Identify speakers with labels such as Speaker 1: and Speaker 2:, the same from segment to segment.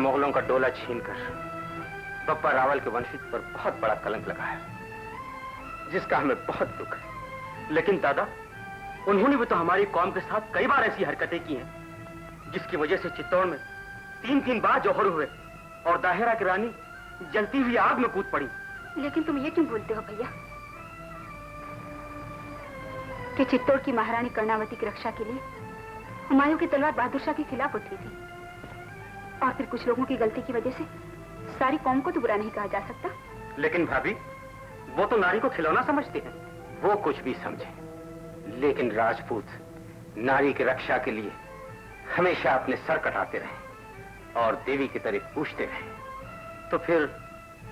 Speaker 1: मुगलों का डोला छीनकर बप्पा रावल के वंशज पर बहुत बड़ा कलंक लगा है, जिसका हमें बहुत दुख है। लेकिन दादा, उन्होंने भी तो हमारी कौम के साथ कई बार ऐसी हरकतें की हैं, जिसकी वजह से चित्तौड़ में 3 बार जौहर हुए और दाहिरा की रानी जलती हुई आग में कूद पड़ी।
Speaker 2: लेकिन तुम ये क्यों बोलते हो भैया कि चित्तौड़ की महारानी कर्णावती की रक्षा के लिए हुमायूं की तलवार बहादुर शाह के खिलाफ उठी थी, और फिर कुछ लोगों की गलती की वजह से सारी कौम को तो बुरा नहीं कहा जा सकता।
Speaker 1: लेकिन भाभी, वो तो नारी को खिलौना समझते हैं। वो कुछ भी समझे, लेकिन राजपूत नारी की रक्षा के लिए हमेशा अपने सर कटाते रहे और देवी की तरह पूछते रहे। तो फिर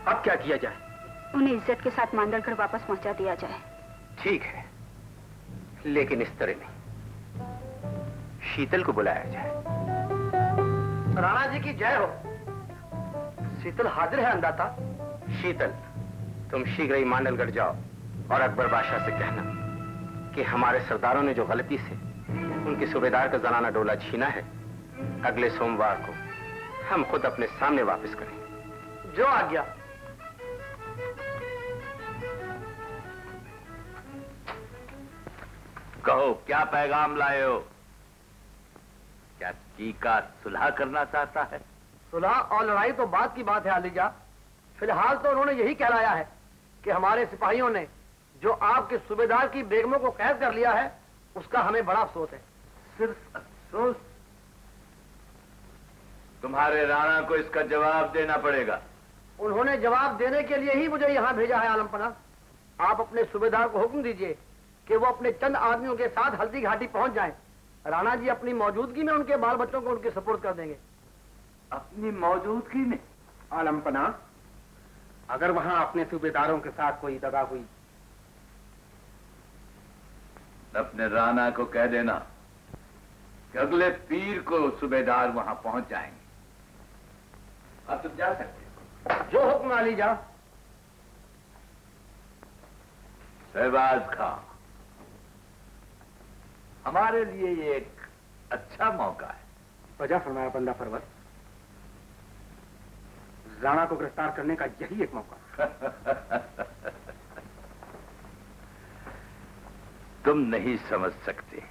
Speaker 1: अब क्या किया जाए?
Speaker 2: उन्हें इज्जत के साथ मांदड़गढ़ वापस पहुंचा दिया जाए।
Speaker 1: ठीक है, लेकिन इस तरह नहीं। शीतल को बुलाया जाए।
Speaker 3: राणा जी की जय हो। शीतल हाजिर है अंदाता।
Speaker 1: शीतल, तुम शीघ्र ही मांडलगढ़ जाओ और अकबर बादशाह से कहना कि हमारे सरदारों ने जो गलती से उनके सूबेदार का जनाना डोला छीना है, अगले सोमवार को हम खुद अपने सामने वापस करें।
Speaker 3: जो आज्ञा।
Speaker 4: कहो, क्या पैगाम लाए हो? क्या चीका सुलह करना चाहता है?
Speaker 3: सुलह और लड़ाई तो बात की बात है आलीजा। फिलहाल तो उन्होंने यही कहलाया है कि हमारे सिपाहियों ने जो आपके सूबेदार की बेगमों को कैद कर लिया है, उसका हमें बड़ा अफसोस है।
Speaker 4: सिर्फ अफसोस? तुम्हारे राणा को इसका जवाब देना पड़ेगा।
Speaker 3: उन्होंने जवाब देने के लिए ही मुझे यहाँ भेजा है आलमपना। आप अपने सूबेदार को हुक्म दीजिए कि वो अपने चंद आदमियों के साथ हल्दी घाटी पहुंच जाएं। राणा जी अपनी मौजूदगी में उनके बाल बच्चों को उनके सपोर्ट कर देंगे।
Speaker 4: अपनी मौजूदगी में?
Speaker 1: आलमपना, अगर वहां अपने सूबेदारों के साथ कोई दगा हुई,
Speaker 4: अपने राणा को कह देना कि अगले पीर को सूबेदार वहां पहुंच जाएंगे। अब तुम जा सकते हो।
Speaker 3: जो हुक्म आलीजा।
Speaker 4: शहबाज खां, हमारे लिए ये एक अच्छा मौका है।
Speaker 1: वजह फरमाया बंदा परवर, राणा को गिरफ्तार करने का यही एक मौका।
Speaker 4: तुम नहीं समझ सकते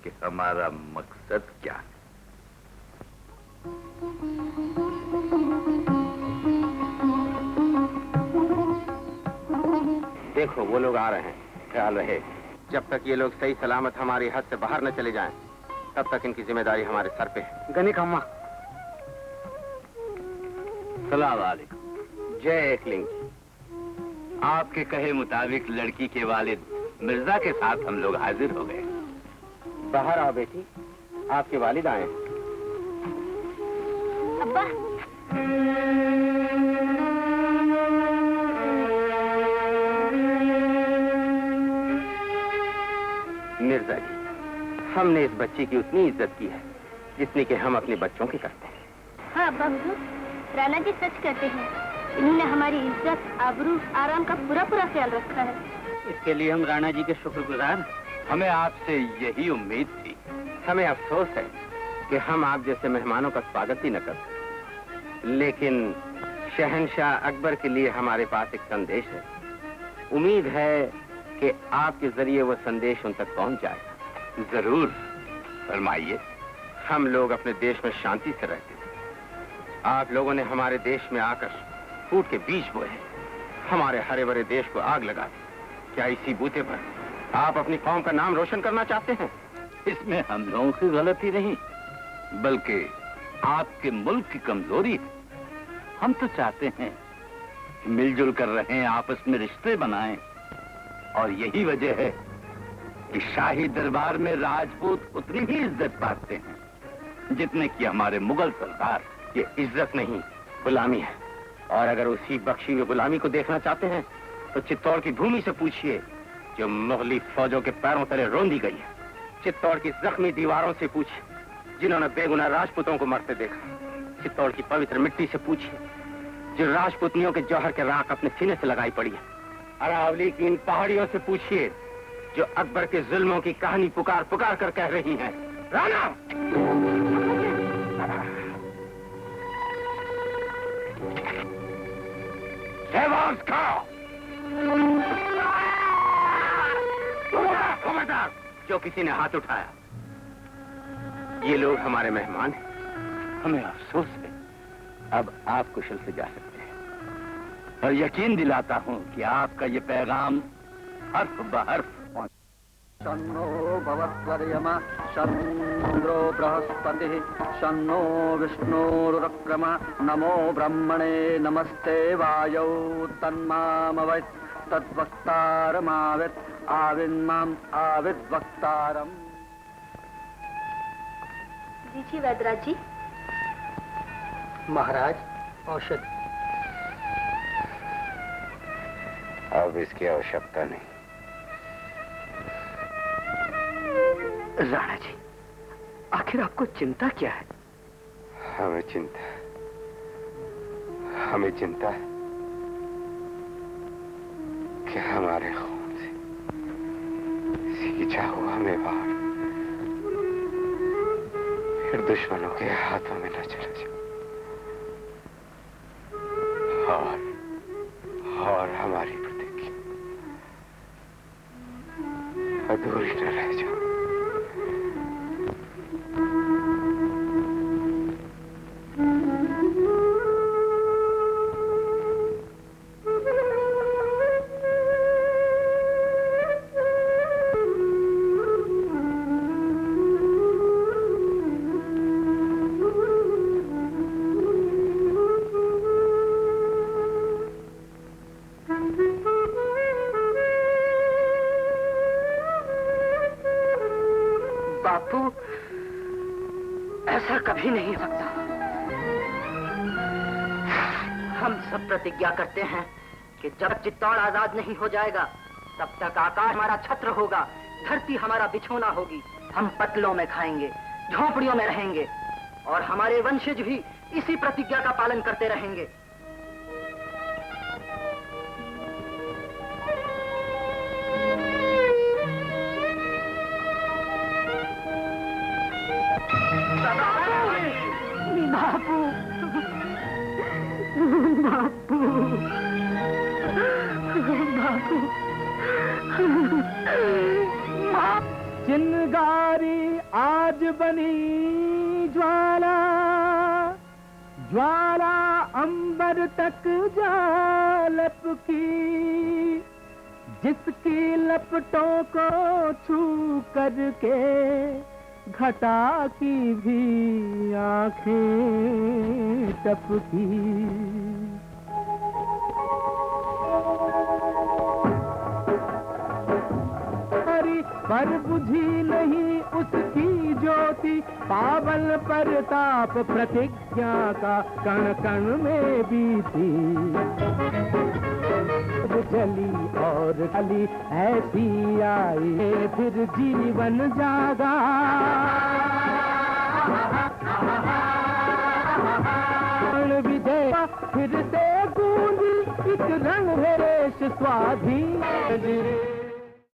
Speaker 4: कि हमारा मकसद क्या है।
Speaker 1: देखो, वो लोग आ रहे हैं। ख्याल रहे, जब तक ये लोग सही सलामत हमारी हद से बाहर न चले जाएं, तब तक इनकी जिम्मेदारी हमारे सर पे है। गनीक अम्मा।
Speaker 4: सलाम वालेकुम।
Speaker 1: जय एकलिंग।
Speaker 4: आपके कहे मुताबिक लड़की के वालिद मिर्जा के साथ हम लोग हाजिर हो गए।
Speaker 1: बाहर आओ बेटी, आपके वालिद आए।
Speaker 2: अब्बा।
Speaker 1: मिर्जा जी, हमने इस बच्ची की उतनी इज्जत की है जितनी कि हम अपने बच्चों की करते हैं।
Speaker 2: हाँ अब्बा हुजूर, राणा जी सच कहते हैं। इन्होंने हमारी इज्जत, आबरू, आराम का पूरा ख्याल रखा है।
Speaker 1: इसके लिए हम राणा जी के शुक्रगुजार।
Speaker 4: हमें आपसे यही उम्मीद थी।
Speaker 1: हमें अफसोस है कि हम आप जैसे मेहमानों का स्वागत ही न कर सके, लेकिन शहंशाह अकबर के लिए हमारे पास एक संदेश है। उम्मीद है कि आपके जरिए वो संदेश उन तक पहुंच जाएगा।
Speaker 4: जरूर, फरमाइए।
Speaker 1: हम लोग अपने देश में शांति से रहते थे। आप लोगों ने हमारे देश में आकर फूट के बीज बोए, हमारे हरे भरे देश को आग लगा दी। क्या इसी बूते पर आप अपनी कौम का नाम रोशन करना चाहते हैं?
Speaker 4: इसमें हम लोगों की गलती नहीं, बल्कि आपके मुल्क की कमजोरी है। हम तो चाहते हैं कि मिलजुल कर रहें, आपस में रिश्ते बनाएं, और यही वजह है कि शाही दरबार में राजपूत उतनी ही इज्जत पाते हैं जितने कि हमारे मुगल सरदार।
Speaker 1: ये इज्जत नहीं, गुलामी है। और अगर उसी बख्शी हुई गुलामी को देखना चाहते हैं तो चित्तौड़ की भूमि से पूछिए जो मुगली फौजों के पैरों तले रोंदी गई है। चित्तौड़ की जख्मी दीवारों से पूछिए जिन्होंने बेगुनाह राजपूतों को मरते देखा। चित्तौड़ की पवित्र मिट्टी से पूछिए जो राजपूतनियों के जौहर के राख अपने सीने से लगाई पड़ी है। अरावली की इन पहाड़ियों से पूछिए जो अकबर के जुल्मों की कहानी पुकार पुकार कर कह रही हैं, राणा। मांस खाओ। खबरदार जो किसी ने हाथ उठाया। ये लोग हमारे मेहमान हैं। हमें अफसोस है। अब आप कुशल से जा सकते हैं और यकीन दिलाता हूं कि आपका ये पैगाम हर्फ बहर्फ पहुंच।
Speaker 3: शन्नो भवत्वर्यमा शन्द्रो बृहस्पतिः शन्नो विष्णुरुक्रमा नमो ब्रह्मणे नमस्ते वायौ तन्मामवैत् तद्वक्तारमावित् आविन्माम् आविद्वक्तारम्।
Speaker 2: लीजिए वैद्यराज जी।
Speaker 3: महाराज औषधि।
Speaker 1: अब इसकी आवश्यकता नहीं।
Speaker 3: राणा जी, आखिर आपको चिंता क्या है?
Speaker 1: हमें चिंता है कि हमारे खून से सींचा हुआ मेवाड़ फिर दुश्मनों के हाथों में न चला जाए और हमारी प्रतिज्ञा अधूरी न रह जाए।
Speaker 3: बापू, ऐसा कभी नहीं हो सकता। हम सब प्रतिज्ञा करते हैं कि जब चित्तौड़ आजाद नहीं हो जाएगा तब तक आकाश हमारा छत्र होगा, धरती हमारा बिछोना होगी। हम पतलों में खाएंगे, झोंपड़ियों में रहेंगे और हमारे वंशज भी इसी प्रतिज्ञा का पालन करते रहेंगे। बापू, बापू, बापू,
Speaker 5: चिनगारी आज बनी ज्वाला, ज्वाला अंबर तक जा लपकी, जिसकी लपटों को छू करके घटा की भी आंखें टपकी। पर बुझी नहीं उसकी ज्योति, पावल प्रताप प्रतिज्ञा का कण कण में बीती। जली और गली ऐसी आई, फिर जीवन जागा। विजय फिर से गूंजी, एक रंग भेष स्वाधीन।